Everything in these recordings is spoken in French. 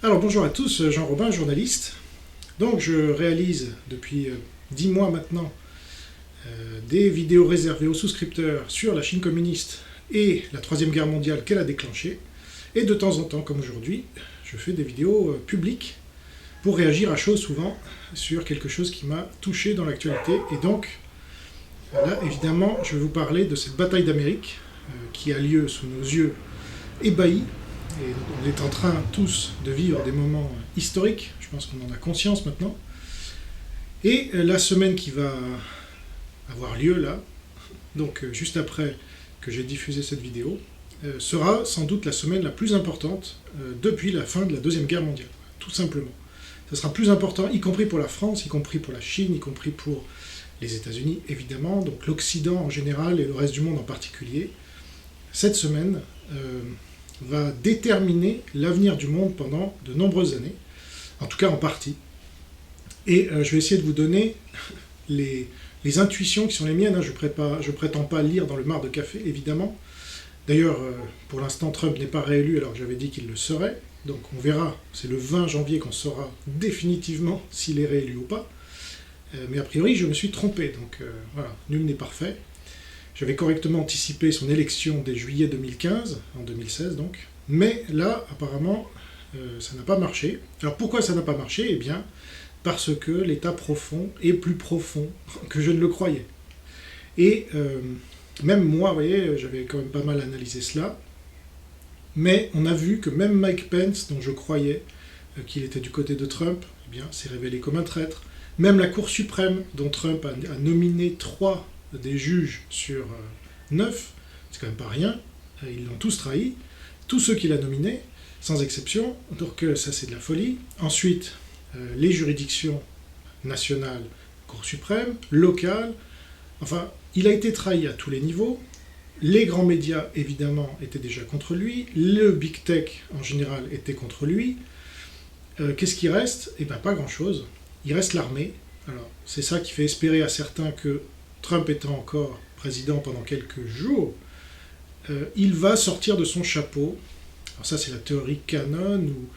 Alors bonjour à tous, Jean Robin, journaliste. Donc je réalise depuis 10 mois maintenant des vidéos réservées aux souscripteurs sur la Chine communiste et la Troisième Guerre mondiale qu'elle a déclenchée. Et de temps en temps, comme aujourd'hui, je fais des vidéos publiques pour réagir à chaud souvent sur quelque chose qui m'a touché dans l'actualité. Et donc, là, évidemment, je vais vous parler de cette bataille d'Amérique qui a lieu sous nos yeux ébahis. Et on est en train tous de vivre des moments historiques, je pense qu'on en a conscience maintenant. Et la semaine qui va avoir lieu là, donc juste après que j'ai diffusé cette vidéo, sera sans doute la semaine la plus importante depuis la fin de la Deuxième Guerre mondiale, tout simplement. Ça sera plus important, y compris pour la France, y compris pour la Chine, y compris pour les États-Unis, évidemment, donc l'Occident en général et le reste du monde en particulier. Cette semaine va déterminer l'avenir du monde pendant de nombreuses années, en tout cas en partie. Et je vais essayer de vous donner les intuitions qui sont les miennes. Je ne prétends pas lire dans le mar de café, évidemment. D'ailleurs, pour l'instant, Trump n'est pas réélu alors que j'avais dit qu'il le serait. Donc on verra, c'est le 20 janvier qu'on saura définitivement s'il est réélu ou pas. Mais a priori, je me suis trompé, donc voilà, nul n'est parfait. J'avais correctement anticipé son élection dès juillet 2015, en 2016 donc, mais là, apparemment, ça n'a pas marché. Alors pourquoi ça n'a pas marché ? Eh bien, parce que l'état profond est plus profond que je ne le croyais. Et même moi, vous voyez, j'avais quand même pas mal analysé cela, mais on a vu que même Mike Pence, dont je croyais qu'il était du côté de Trump, eh bien, s'est révélé comme un traître. Même la Cour suprême, dont Trump a nominé 3 des juges sur 9, c'est quand même pas rien, ils l'ont tous trahi, tous ceux qu'il a nominés, sans exception, donc ça c'est de la folie. Ensuite, les juridictions nationales, Cour suprême, locales, enfin, il a été trahi à tous les niveaux. Les grands médias, évidemment, étaient déjà contre lui, le big tech, en général, était contre lui. Qu'est-ce qui reste ? Eh bien, pas grand-chose. Il reste l'armée. Alors, c'est ça qui fait espérer à certains que Trump étant encore président pendant quelques jours, il va sortir de son chapeau. Alors ça, c'est la théorie Cannon ou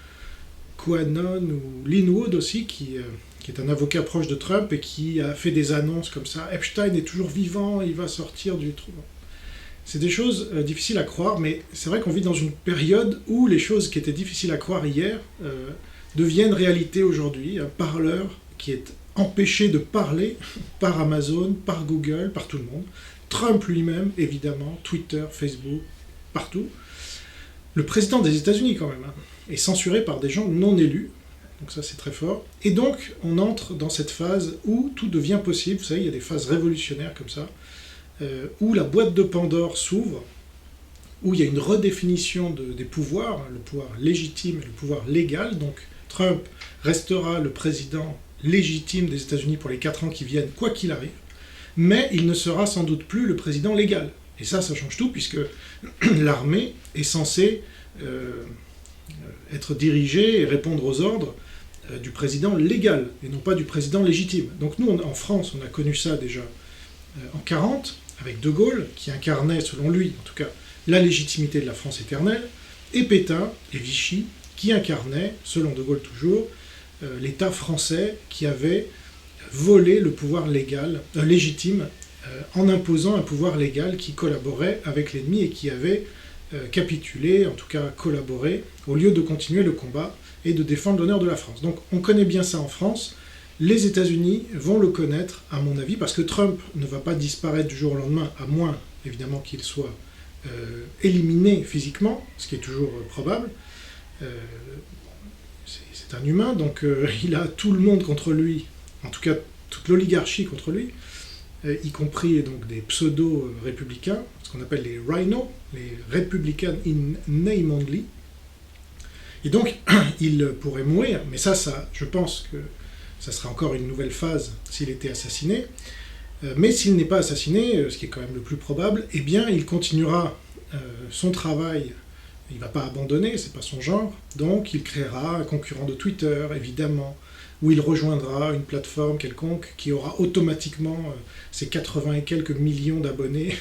Quanon ou Linwood aussi, qui est un avocat proche de Trump et qui a fait des annonces comme ça. Epstein est toujours vivant, il va sortir du trou. C'est des choses difficiles à croire, mais c'est vrai qu'on vit dans une période où les choses qui étaient difficiles à croire hier deviennent réalité aujourd'hui. Un parleur qui est empêché de parler par Amazon, par Google, par tout le monde. Trump lui-même, évidemment, Twitter, Facebook, partout. Le président des États-Unis, quand même, est censuré par des gens non élus. Donc ça, c'est très fort. Et donc, on entre dans cette phase où tout devient possible. Vous savez, il y a des phases révolutionnaires comme ça, où la boîte de Pandore s'ouvre, où il y a une redéfinition des pouvoirs, le pouvoir légitime et le pouvoir légal. Donc, Trump restera le président légitime des États-Unis pour les 4 ans qui viennent, quoi qu'il arrive, mais il ne sera sans doute plus le président légal. Et ça change tout, puisque l'armée est censée être dirigée et répondre aux ordres du président légal, et non pas du président légitime. Donc nous, en France, on a connu ça déjà en 1940, avec De Gaulle, qui incarnait, selon lui, en tout cas, la légitimité de la France éternelle, et Pétain et Vichy, qui incarnaient, selon De Gaulle toujours, l'État français qui avait volé le pouvoir légal, légitime, en imposant un pouvoir légal qui collaborait avec l'ennemi et qui avait capitulé, en tout cas collaboré, au lieu de continuer le combat et de défendre l'honneur de la France. Donc on connaît bien ça en France. Les États-Unis vont le connaître, à mon avis, parce que Trump ne va pas disparaître du jour au lendemain, à moins, évidemment, qu'il soit éliminé physiquement, ce qui est toujours probable. C'est un humain, donc il a tout le monde contre lui, en tout cas toute l'oligarchie contre lui, y compris donc des pseudo-républicains, ce qu'on appelle les rhinos, les Republican in name only. Et donc, il pourrait mourir, mais ça, je pense que ça serait encore une nouvelle phase s'il était assassiné. Mais s'il n'est pas assassiné, ce qui est quand même le plus probable, eh bien, il continuera son travail. Il ne va pas abandonner, c'est pas son genre, donc il créera un concurrent de Twitter, évidemment, où il rejoindra une plateforme quelconque qui aura automatiquement ses 80 et quelques millions d'abonnés,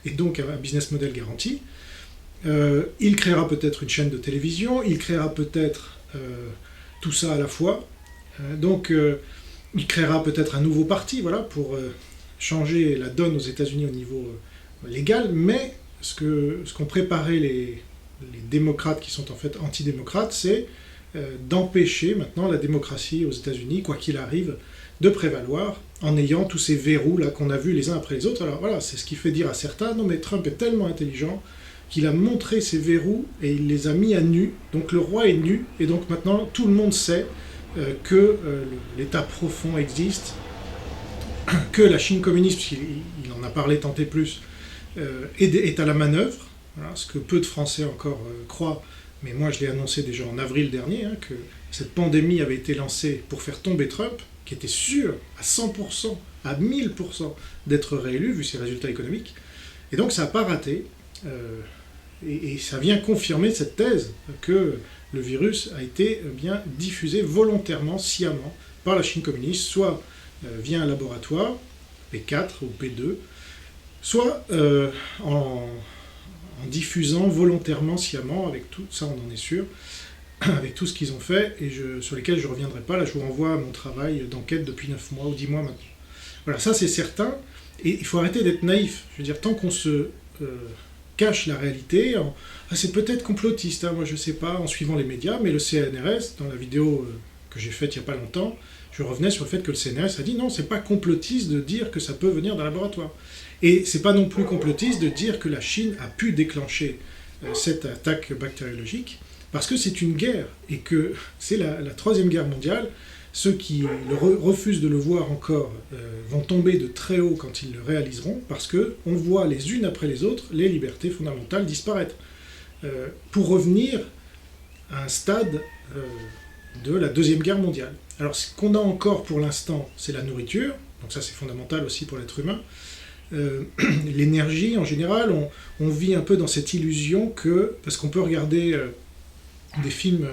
et donc un business model garanti. Il créera peut-être une chaîne de télévision, il créera peut-être tout ça à la fois. Donc il créera peut-être un nouveau parti, voilà, pour changer la donne aux États-Unis au niveau légal, mais ce qu'ont préparé les démocrates qui sont en fait antidémocrates, c'est d'empêcher maintenant la démocratie aux États-Unis, quoi qu'il arrive, de prévaloir en ayant tous ces verrous là qu'on a vus les uns après les autres. Alors voilà, c'est ce qui fait dire à certains, non mais Trump est tellement intelligent qu'il a montré ses verrous et il les a mis à nu, donc le roi est nu, et donc maintenant tout le monde sait que l'état profond existe, que la Chine communiste, puisqu'il en a parlé tant et plus, est à la manœuvre, voilà, ce que peu de Français encore croient, mais moi je l'ai annoncé déjà en avril dernier, hein, que cette pandémie avait été lancée pour faire tomber Trump, qui était sûr à 100%, à 1000% d'être réélu, vu ses résultats économiques, et donc ça n'a pas raté, et ça vient confirmer cette thèse que le virus a été bien diffusé volontairement, sciemment, par la Chine communiste, soit via un laboratoire, P4 ou P2, soit en diffusant volontairement, sciemment, avec tout ça on en est sûr, avec tout ce qu'ils ont fait, et sur lesquels je ne reviendrai pas, là je vous renvoie à mon travail d'enquête depuis 9 mois ou 10 mois maintenant. Voilà, ça c'est certain, et il faut arrêter d'être naïf, je veux dire, tant qu'on se cache la réalité, c'est peut-être complotiste, hein, moi je sais pas, en suivant les médias, mais le CNRS, dans la vidéo que j'ai faite il n'y a pas longtemps, je revenais sur le fait que le CNRS a dit non, c'est pas complotiste de dire que ça peut venir d'un laboratoire. Et c'est pas non plus complotiste de dire que la Chine a pu déclencher cette attaque bactériologique, parce que c'est une guerre, et que c'est la Troisième Guerre mondiale. Ceux qui refusent de le voir encore vont tomber de très haut quand ils le réaliseront, parce qu'on voit les unes après les autres les libertés fondamentales disparaître. Pour revenir à un stade de la Deuxième Guerre mondiale. Alors ce qu'on a encore pour l'instant, c'est la nourriture, donc ça c'est fondamental aussi pour l'être humain. L'énergie en général, on vit un peu dans cette illusion que, parce qu'on peut regarder des films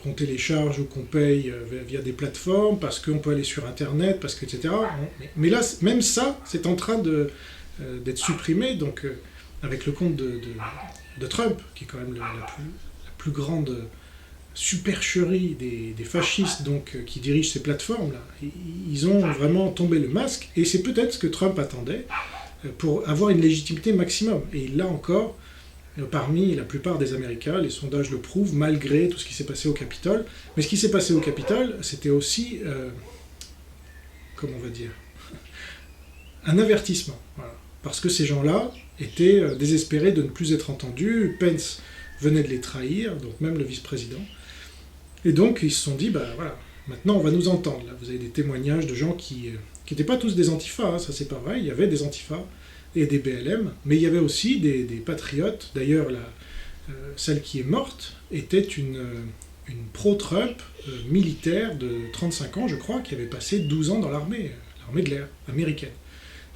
qu'on télécharge ou qu'on paye via des plateformes, parce qu'on peut aller sur internet, parce que, etc. Mais là, même ça, c'est en train d'être supprimé, donc avec le compte de Trump, qui est quand même la plus grande supercherie des fascistes donc, qui dirigent ces plateformes-là. Ils ont vraiment tombé le masque, et c'est peut-être ce que Trump attendait pour avoir une légitimité maximum. Et là encore, parmi la plupart des Américains, les sondages le prouvent, malgré tout ce qui s'est passé au Capitole. Mais ce qui s'est passé au Capitole, c'était aussi, comment on va dire, un avertissement. Voilà. Parce que ces gens-là étaient désespérés de ne plus être entendus. Pence venait de les trahir, donc même le vice-président. Et donc ils se sont dit, bah voilà, maintenant on va nous entendre. Là, vous avez des témoignages de gens qui n'étaient pas tous des antifas, hein, ça c'est pas vrai, il y avait des antifas et des BLM, mais il y avait aussi des patriotes. D'ailleurs, celle qui est morte était une pro-Trump militaire de 35 ans, je crois, qui avait passé 12 ans dans l'armée de l'air américaine.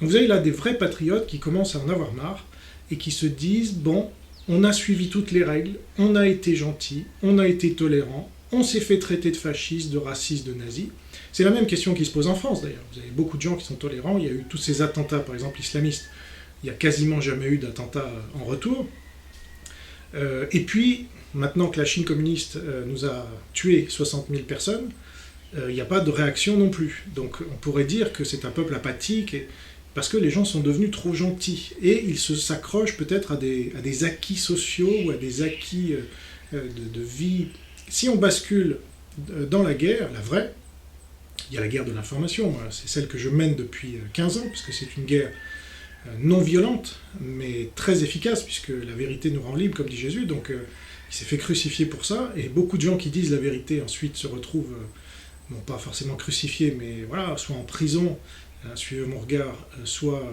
Donc vous avez là des vrais patriotes qui commencent à en avoir marre et qui se disent, bon, on a suivi toutes les règles, on a été gentil, on a été tolérant, on s'est fait traiter de fasciste, de raciste, de nazi. C'est la même question qui se pose en France d'ailleurs. Vous avez beaucoup de gens qui sont tolérants, il y a eu tous ces attentats, par exemple islamistes, il n'y a quasiment jamais eu d'attentat en retour. Et puis, maintenant que la Chine communiste nous a tué 60 000 personnes, il n'y a pas de réaction non plus. Donc on pourrait dire que c'est un peuple apathique, parce que les gens sont devenus trop gentils, et ils s'accrochent peut-être à des acquis sociaux, ou à des acquis de vie. Si on bascule dans la guerre, la vraie, il y a la guerre de l'information, c'est celle que je mène depuis 15 ans, parce que c'est une guerre non violente, mais très efficace, puisque la vérité nous rend libres, comme dit Jésus, donc il s'est fait crucifier pour ça, et beaucoup de gens qui disent la vérité ensuite se retrouvent, non pas forcément crucifiés, mais voilà, soit en prison, suivez mon regard, soit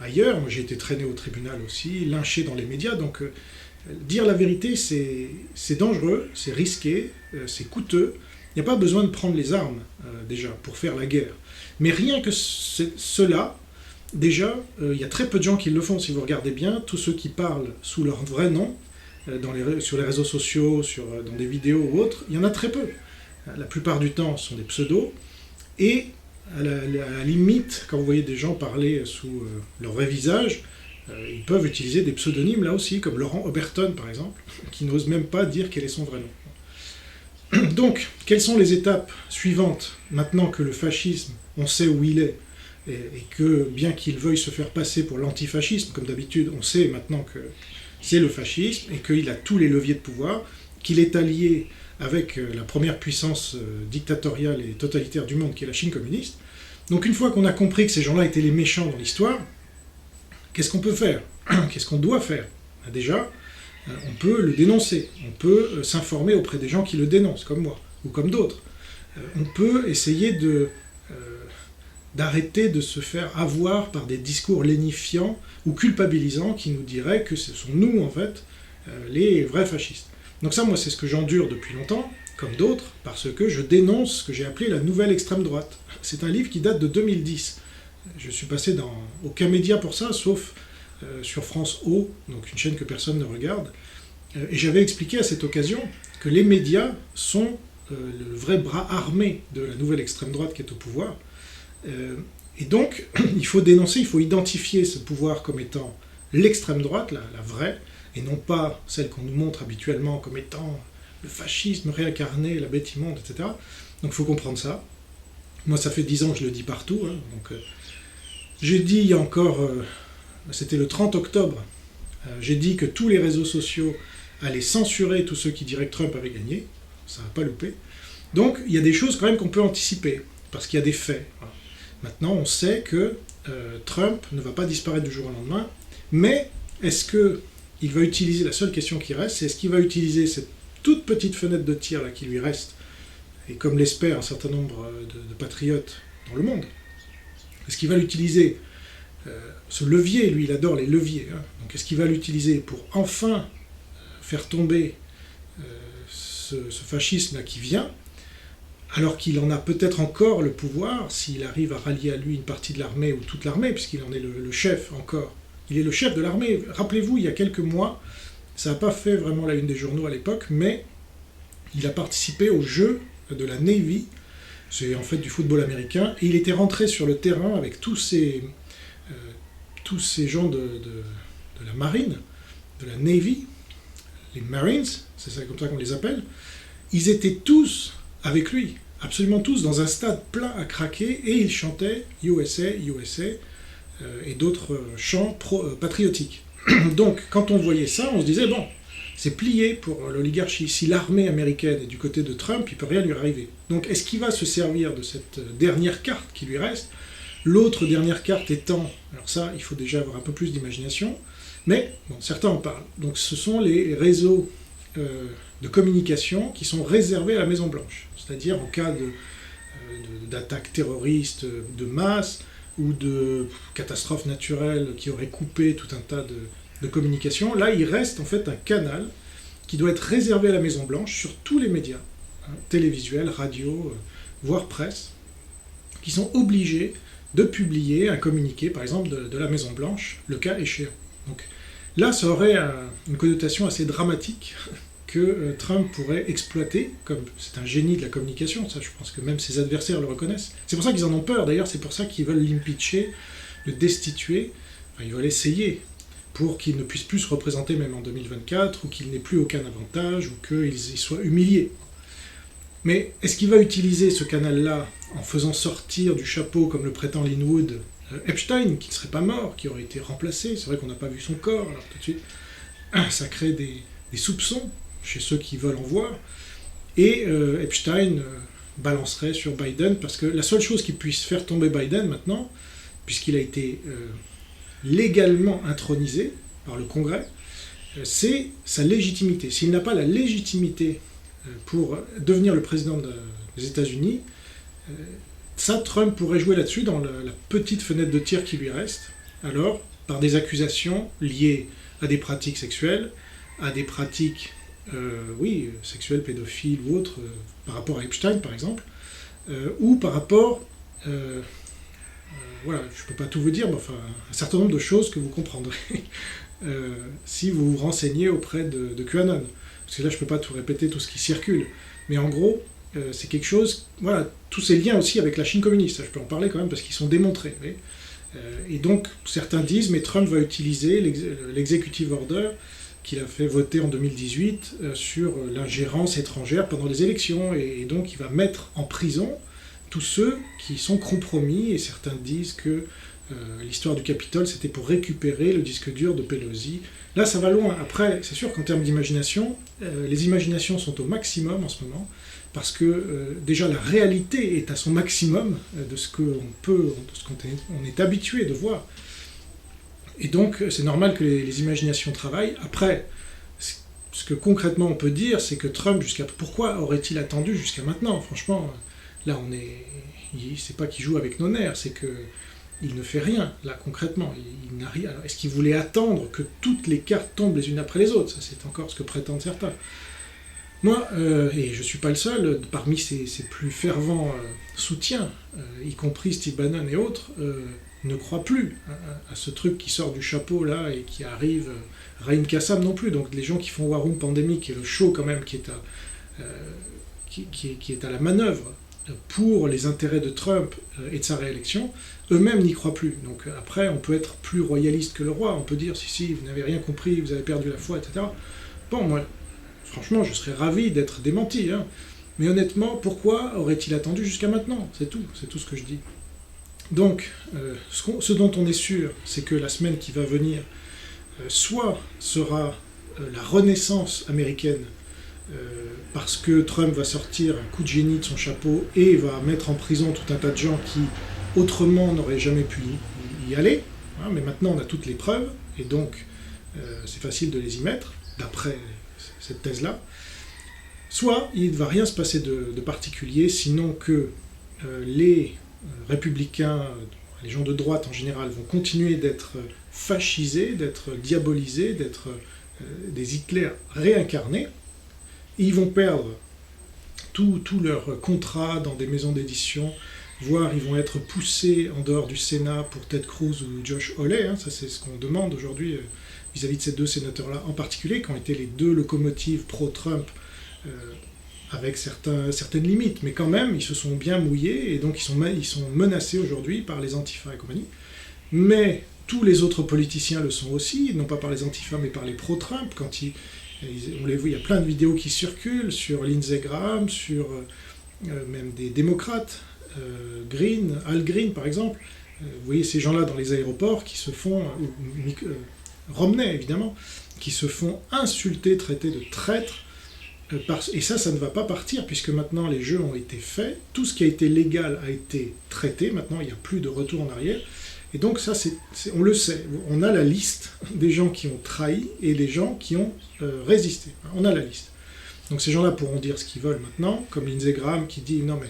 ailleurs. Moi j'ai été traîné au tribunal aussi, lynché dans les médias, donc dire la vérité c'est dangereux, c'est risqué, c'est coûteux. Il n'y a pas besoin de prendre les armes déjà pour faire la guerre, mais rien que cela, déjà, il y a très peu de gens qui le font. Si vous regardez bien, tous ceux qui parlent sous leur vrai nom, sur les réseaux sociaux, dans des vidéos ou autres, il y en a très peu. La plupart du temps, ce sont des pseudos, et à la limite, quand vous voyez des gens parler sous leur vrai visage, ils peuvent utiliser des pseudonymes là aussi, comme Laurent Oberton par exemple, qui n'ose même pas dire quel est son vrai nom. Donc, quelles sont les étapes suivantes, maintenant que le fascisme, on sait où il est, et que, bien qu'il veuille se faire passer pour l'antifascisme, comme d'habitude, on sait maintenant que c'est le fascisme, et qu'il a tous les leviers de pouvoir, qu'il est allié avec la première puissance dictatoriale et totalitaire du monde, qui est la Chine communiste. Donc une fois qu'on a compris que ces gens-là étaient les méchants dans l'histoire, qu'est-ce qu'on peut faire? Qu'est-ce qu'on doit faire? Déjà, on peut le dénoncer, on peut s'informer auprès des gens qui le dénoncent, comme moi, ou comme d'autres. On peut essayer d'arrêter de se faire avoir par des discours lénifiants ou culpabilisants qui nous diraient que ce sont nous, en fait, les vrais fascistes. Donc ça, moi, c'est ce que j'endure depuis longtemps, comme d'autres, parce que je dénonce ce que j'ai appelé la nouvelle extrême droite. C'est un livre qui date de 2010. Je suis passé dans aucun média pour ça, sauf sur France O, donc une chaîne que personne ne regarde. Et j'avais expliqué à cette occasion que les médias sont le vrai bras armé de la nouvelle extrême droite qui est au pouvoir. Et donc, il faut dénoncer, il faut identifier ce pouvoir comme étant l'extrême droite, la vraie, et non pas celle qu'on nous montre habituellement comme étant le fascisme réincarné, la bête immonde, etc. Donc il faut comprendre ça. Moi, ça fait 10 ans que je le dis partout. Hein, donc, j'ai dit il y a encore... c'était le 30 octobre. J'ai dit que tous les réseaux sociaux allaient censurer tous ceux qui diraient que Trump avait gagné. Ça n'a pas loupé. Donc, il y a des choses quand même qu'on peut anticiper, parce qu'il y a des faits. Voilà. Maintenant, on sait que Trump ne va pas disparaître du jour au lendemain, mais est-ce qu'il va utiliser, la seule question qui reste, c'est est-ce qu'il va utiliser cette toute petite fenêtre de tir là qui lui reste, et comme l'espèrent un certain nombre de patriotes dans le monde, est-ce qu'il va l'utiliser, ce levier, lui il adore les leviers, hein, donc est-ce qu'il va l'utiliser pour enfin faire tomber ce fascisme là qui vient, alors qu'il en a peut-être encore le pouvoir, s'il arrive à rallier à lui une partie de l'armée ou toute l'armée, puisqu'il en est le chef encore. Il est le chef de l'armée. Rappelez-vous, il y a quelques mois, ça n'a pas fait vraiment la une des journaux à l'époque, mais il a participé au jeu de la Navy, c'est en fait du football américain, et il était rentré sur le terrain avec tous ces gens de la marine, de la Navy, les Marines, c'est comme ça qu'on les appelle, ils étaient tous avec lui, absolument tous, dans un stade plein à craquer, et ils chantaient USA, USA, et d'autres chants patriotiques. Donc, quand on voyait ça, on se disait, bon, c'est plié pour l'oligarchie. Si l'armée américaine est du côté de Trump, il ne peut rien lui arriver. Donc, est-ce qu'il va se servir de cette dernière carte qui lui reste? L'autre dernière carte étant, alors ça, il faut déjà avoir un peu plus d'imagination, mais bon, certains en parlent. Donc, ce sont les réseaux de communication qui sont réservés à la Maison-Blanche. C'est-à-dire en cas d'attaque terroriste de masse, ou de catastrophes naturelles qui auraient coupé tout un tas de communications, là il reste en fait un canal qui doit être réservé à la Maison-Blanche sur tous les médias, hein, télévisuels, radio, voire presse, qui sont obligés de publier un communiqué, par exemple, de la Maison-Blanche, le cas échéant. Donc là, ça aurait une connotation assez dramatique que Trump pourrait exploiter, comme c'est un génie de la communication, ça je pense que même ses adversaires le reconnaissent. C'est pour ça qu'ils en ont peur, d'ailleurs, c'est pour ça qu'ils veulent l'impeacher, le destituer, enfin, ils veulent essayer, pour qu'il ne puisse plus se représenter même en 2024, ou qu'il n'ait plus aucun avantage, ou qu'il soit humilié. Mais est-ce qu'il va utiliser ce canal-là en faisant sortir du chapeau, comme le prétend Linwood, Epstein, qui ne serait pas mort, qui aurait été remplacé? C'est vrai qu'on n'a pas vu son corps, alors tout de suite, ça crée des soupçons chez ceux qui veulent en voir, et Epstein balancerait sur Biden, parce que la seule chose qui puisse faire tomber Biden maintenant, puisqu'il a été légalement intronisé par le Congrès, c'est sa légitimité. S'il n'a pas la légitimité pour devenir le président des États-Unis, ça, Trump pourrait jouer là-dessus dans la petite fenêtre de tir qui lui reste, alors par des accusations liées à des pratiques sexuelles, à des pratiques sexuelles, pédophiles ou autres, par rapport à Epstein par exemple, ou par rapport, voilà, je ne peux pas tout vous dire, mais enfin, un certain nombre de choses que vous comprendrez si vous vous renseignez auprès de QAnon. Parce que là, je ne peux pas tout répéter, tout ce qui circule. Mais en gros, c'est quelque chose, voilà, tous ces liens aussi avec la Chine communiste, ça, je peux en parler quand même parce qu'ils sont démontrés. Et donc, certains disent, mais Trump va utiliser l'executive order qu'il a fait voter en 2018 sur l'ingérence étrangère pendant les élections. Et donc il va mettre en prison tous ceux qui sont compromis, et certains disent que l'histoire du Capitole, c'était pour récupérer le disque dur de Pelosi. Là, ça va loin. Après, c'est sûr qu'en termes d'imagination, les imaginations sont au maximum en ce moment, parce que déjà la réalité est à son maximum de ce qu'on est habitué de voir. Et donc, c'est normal que les imaginations travaillent. Après, ce que concrètement on peut dire, c'est que Trump, pourquoi aurait-il attendu jusqu'à maintenant? Franchement, là, c'est pas qu'il joue avec nos nerfs, c'est que il ne fait rien, là, concrètement. Il n'a rien. Alors, est-ce qu'il voulait attendre que toutes les cartes tombent les unes après les autres? Ça, c'est encore ce que prétendent certains. Moi, et je ne suis pas le seul, parmi ses plus fervents soutiens, y compris Steve Bannon et autres, ne croient plus à ce truc qui sort du chapeau, là, et qui arrive. Raïm Kassam non plus. Donc, les gens qui font War Room Pandemic, qui est le show, quand même, qui est à la manœuvre pour les intérêts de Trump et de sa réélection, eux-mêmes n'y croient plus. Donc après, on peut être plus royaliste que le roi, on peut dire si, vous n'avez rien compris, vous avez perdu la foi, etc. Bon, moi, franchement, je serais ravi d'être démenti, hein. Mais honnêtement, pourquoi aurait-il attendu jusqu'à maintenant? C'est tout ce que je dis. Donc, ce dont on est sûr, c'est que la semaine qui va venir, soit sera la renaissance américaine, parce que Trump va sortir un coup de génie de son chapeau et va mettre en prison tout un tas de gens qui, autrement, n'auraient jamais pu y aller. Hein, mais maintenant, on a toutes les preuves, et donc, c'est facile de les y mettre, d'après cette thèse-là. Soit, il ne va rien se passer de particulier, sinon que les républicains, les gens de droite en général, vont continuer d'être fascisés, d'être diabolisés, d'être des Hitler réincarnés. Et ils vont perdre tous leurs contrats dans des maisons d'édition, voire ils vont être poussés en dehors du Sénat pour Ted Cruz ou Josh Hawley. Hein, ça, c'est ce qu'on demande aujourd'hui vis-à-vis de ces deux sénateurs-là en particulier, qui ont été les deux locomotives pro-Trump, avec certaines limites. Mais quand même, ils se sont bien mouillés, et donc ils sont menacés aujourd'hui par les Antifa et compagnie. Mais tous les autres politiciens le sont aussi, non pas par les Antifa, mais par les pro-Trump, on les voit, il y a plein de vidéos qui circulent sur Lindsey Graham, sur même des démocrates, Al Green par exemple. Vous voyez ces gens-là dans les aéroports qui se font, Romney évidemment, qui se font insulter, traiter de traîtres. Et ça ne va pas partir, puisque maintenant les jeux ont été faits, tout ce qui a été légal a été traité, maintenant il n'y a plus de retour en arrière. Et donc ça, on le sait, on a la liste des gens qui ont trahi et des gens qui ont résisté. On a la liste. Donc ces gens-là pourront dire ce qu'ils veulent maintenant, comme Lindsey Graham qui dit « Non mais,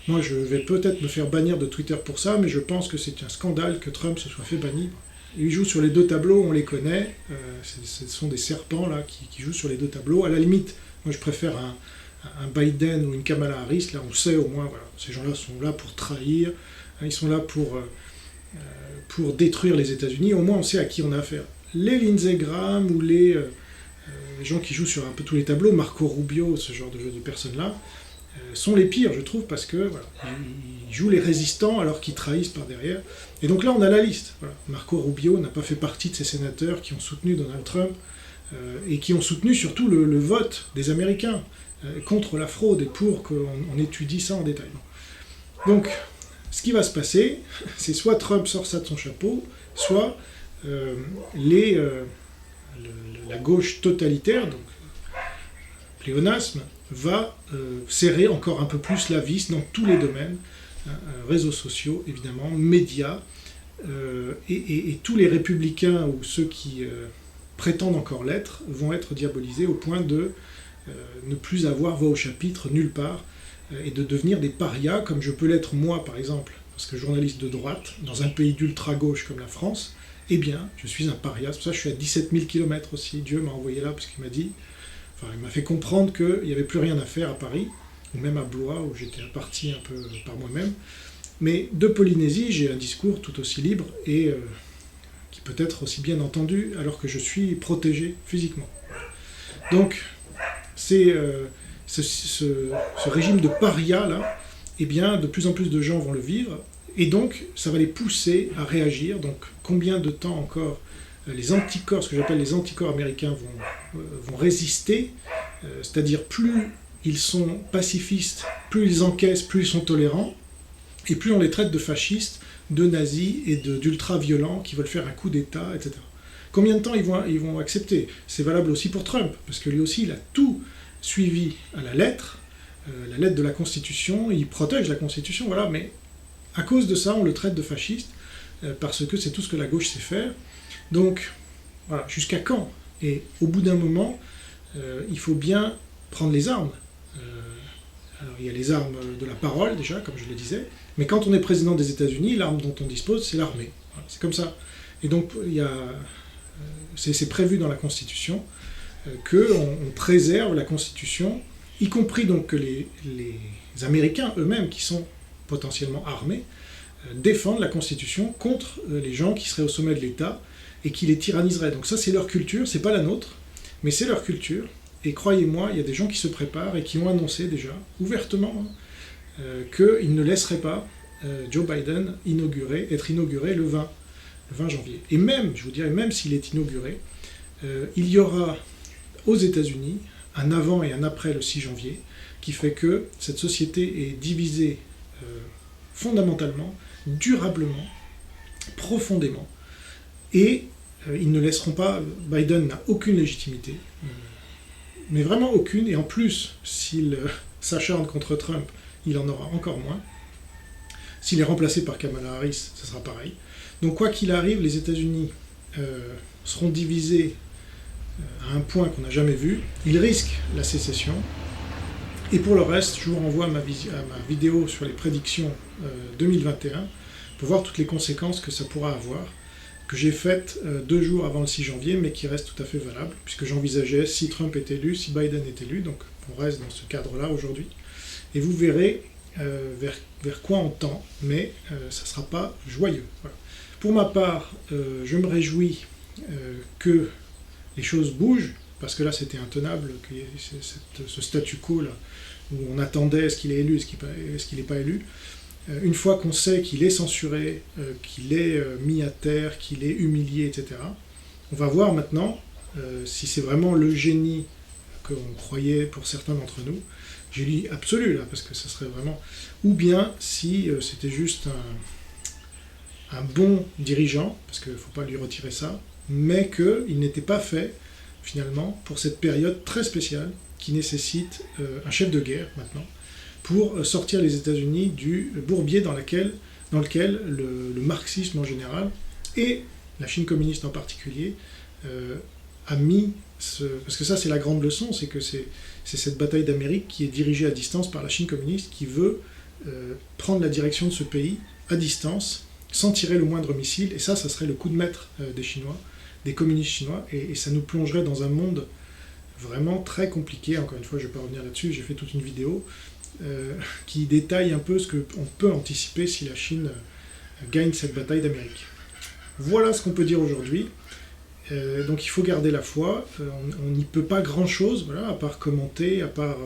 moi je vais peut-être me faire bannir de Twitter pour ça, mais je pense que c'est un scandale que Trump se soit fait bannir. » Il joue sur les deux tableaux, on les connaît, ce sont des serpents là qui jouent sur les deux tableaux. À la limite, moi je préfère un Biden ou une Kamala Harris, là on sait au moins, voilà, ces gens-là sont là pour trahir, hein, ils sont là pour détruire les États-Unis, au moins on sait à qui on a affaire. Les Lindsey Graham ou les gens qui jouent sur un peu tous les tableaux, Marco Rubio, ce genre de personnes-là, sont les pires, je trouve, parce que voilà, ils jouent les résistants alors qu'ils trahissent par derrière. Et donc là, on a la liste. Voilà. Marco Rubio n'a pas fait partie de ces sénateurs qui ont soutenu Donald Trump et qui ont soutenu surtout le vote des Américains contre la fraude et pour qu'on étudie ça en détail. Donc, ce qui va se passer, c'est soit Trump sort ça de son chapeau, soit la gauche totalitaire, donc pléonasme, va serrer encore un peu plus la vis dans tous les domaines, réseaux sociaux évidemment, médias, et tous les républicains ou ceux qui prétendent encore l'être vont être diabolisés au point de ne plus avoir voix au chapitre nulle part, et de devenir des parias, comme je peux l'être moi par exemple, parce que journaliste de droite, dans un pays d'ultra-gauche comme la France, eh bien, je suis un paria, c'est pour ça que je suis à 17 000 km aussi, Dieu m'a envoyé là parce qu'il m'a dit, enfin il m'a fait comprendre qu'il n'y avait plus rien à faire à Paris, ou même à Blois, où j'étais parti un peu par moi-même, mais de Polynésie, j'ai un discours tout aussi libre, et qui peut être aussi bien entendu, alors que je suis protégé physiquement. Donc, c'est... Ce régime de paria, là, eh bien, de plus en plus de gens vont le vivre, et donc, ça va les pousser à réagir. Donc, combien de temps encore les anticorps, ce que j'appelle les anticorps américains, vont résister, c'est-à-dire plus ils sont pacifistes, plus ils encaissent, plus ils sont tolérants, et plus on les traite de fascistes, de nazis et d'ultra-violents qui veulent faire un coup d'État, etc. Combien de temps ils vont accepter? C'est valable aussi pour Trump, parce que lui aussi, il a tout suivi à la lettre de la Constitution, il protège la Constitution, voilà, mais à cause de ça, on le traite de fasciste, parce que c'est tout ce que la gauche sait faire. Donc, voilà, jusqu'à quand? Et au bout d'un moment, il faut bien prendre les armes. Alors, il y a les armes de la parole, déjà, comme je le disais, mais quand on est président des États-Unis, l'arme dont on dispose, c'est l'armée. Voilà, c'est comme ça. Et donc, c'est prévu dans la Constitution qu'on préserve la Constitution, y compris donc que les Américains eux-mêmes, qui sont potentiellement armés, défendent la Constitution contre les gens qui seraient au sommet de l'État et qui les tyranniseraient. Donc ça, c'est leur culture, c'est pas la nôtre, mais c'est leur culture. Et croyez-moi, il y a des gens qui se préparent et qui ont annoncé déjà, ouvertement, qu'ils ne laisseraient pas Joe Biden être inauguré le 20 janvier. Et même, je vous dirais, même s'il est inauguré, il y aura aux États-Unis un avant et un après le 6 janvier, qui fait que cette société est divisée fondamentalement, durablement, profondément, et ils ne laisseront pas, Biden n'a aucune légitimité, mais vraiment aucune, et en plus, s'il s'acharne contre Trump, il en aura encore moins. S'il est remplacé par Kamala Harris, ce sera pareil. Donc quoi qu'il arrive, les États-Unis seront divisés à un point qu'on n'a jamais vu. Ils risquent la sécession. Et pour le reste, je vous renvoie à ma vidéo sur les prédictions 2021 pour voir toutes les conséquences que ça pourra avoir, que j'ai faite 2 jours avant le 6 janvier, mais qui reste tout à fait valable, puisque j'envisageais si Trump est élu, si Biden est élu, donc on reste dans ce cadre-là aujourd'hui. Et vous verrez vers quoi on tend, mais ça ne sera pas joyeux. Voilà. Pour ma part, je me réjouis que les choses bougent, parce que là c'était intenable, qu'il y ait ce statu quo là, où on attendait est-ce qu'il est élu, est-ce qu'il n'est pas élu. Une fois qu'on sait qu'il est censuré, qu'il est mis à terre, qu'il est humilié, etc., on va voir maintenant si c'est vraiment le génie qu'on croyait pour certains d'entre nous, génie absolu là, parce que ça serait vraiment, ou bien si c'était juste un bon dirigeant, parce qu'il ne faut pas lui retirer ça, mais qu'il n'était pas fait, finalement, pour cette période très spéciale qui nécessite un chef de guerre, maintenant, pour sortir les États-Unis du bourbier dans lequel le marxisme en général, et la Chine communiste en particulier, a mis... Parce que ça, c'est la grande leçon, c'est que c'est cette bataille d'Amérique qui est dirigée à distance par la Chine communiste, qui veut prendre la direction de ce pays à distance, sans tirer le moindre missile, et ça serait le coup de maître des Chinois, des communistes chinois, et ça nous plongerait dans un monde vraiment très compliqué. Encore une fois, je ne vais pas revenir là-dessus, j'ai fait toute une vidéo qui détaille un peu ce qu'on peut anticiper si la Chine gagne cette bataille d'Amérique. Voilà ce qu'on peut dire aujourd'hui. Donc il faut garder la foi, on n'y peut pas grand-chose, voilà, à part commenter, à part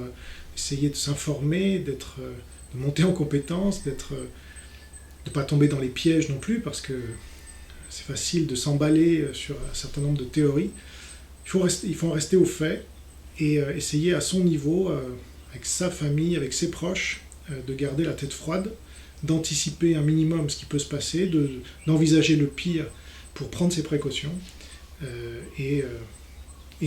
essayer de s'informer, de monter en compétence, de ne pas tomber dans les pièges non plus, parce que c'est facile de s'emballer sur un certain nombre de théories. Il faut en rester aux faits et essayer à son niveau, avec sa famille, avec ses proches, de garder la tête froide, d'anticiper un minimum ce qui peut se passer, d'envisager le pire pour prendre ses précautions. Et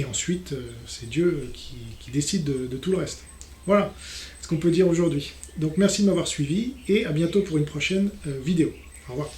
ensuite, c'est Dieu qui décide de tout le reste. Voilà ce qu'on peut dire aujourd'hui. Donc merci de m'avoir suivi et à bientôt pour une prochaine vidéo. Au revoir.